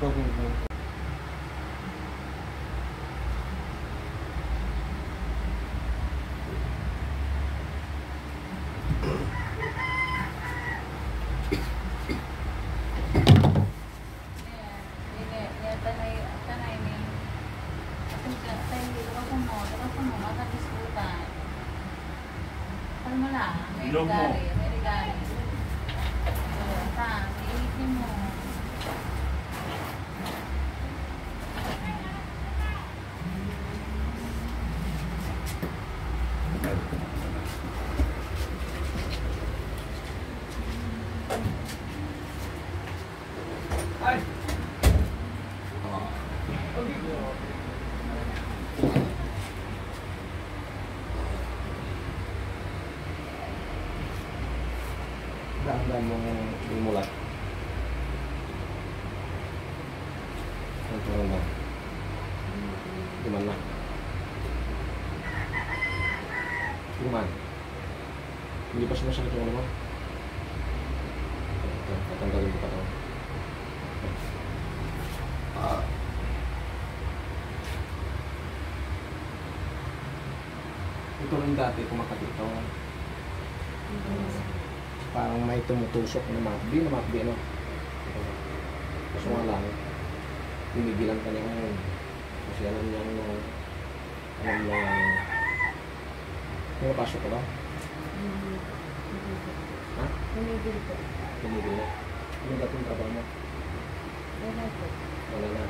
Go. Ilog mo. Ay! Dahan mo umulat. Ito na. Gimana? Gimana? Hindi pa sumasakit yung ano mo? Ito, tatanggalin ko pa ito. Ito rin dati kumakati ito. Parang may tumutusok na makbi, ano? Kaso nga lang, tinigilan ka niya ngayon. Kasi alam niya may napasok ka ba? Ha? Tumigil po. Tumigil na? Ano dapat yung trabaho mo? Wala po. Wala na.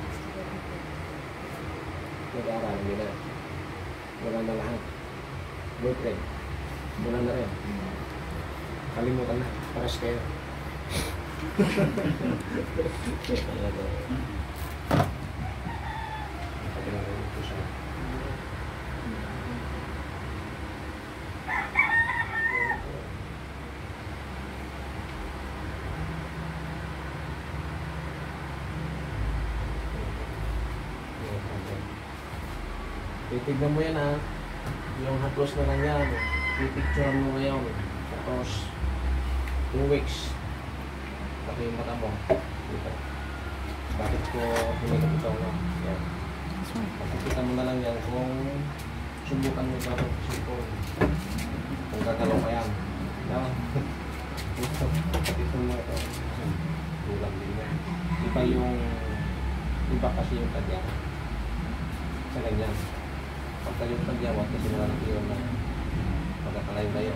Nag-aaral, hindi na. Wala na lahat. Boyfriend. Wala na rin. Kalimutan na, paras kayo. Titignan mo yan ha. Yung haplos na lang yan. Pipicturean mo ngayon. Tapos 2 weeks. Pati yung mata mo. Dito. Bakit ko pinagod ito na? Yan. Pakikita mo na lang yan kung subukan mo ba ito kasi kung gagalaw ka yan. Yan. Ito mo ito. Tulang din yan. Iba yung kasi yung tadya. Sa ganyan. Pagka yung tadyawat kasi wala ng iyon na pagkakalayo-layo.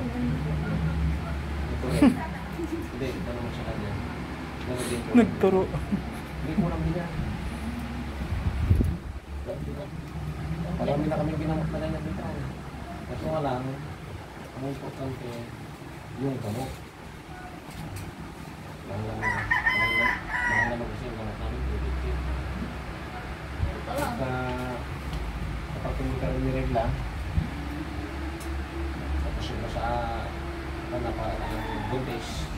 Ito rin. Hindi, ito naman sa kanya. Nagturo. Hindi ko lang din yan. Marami na kami ginamot na ganyan dito. Kaso nga lang, ang importante yung gamot. Mahal naman kasi yung gamot namin. Kapag hindi ka rin niregla, tapos yun sa para ng buntis,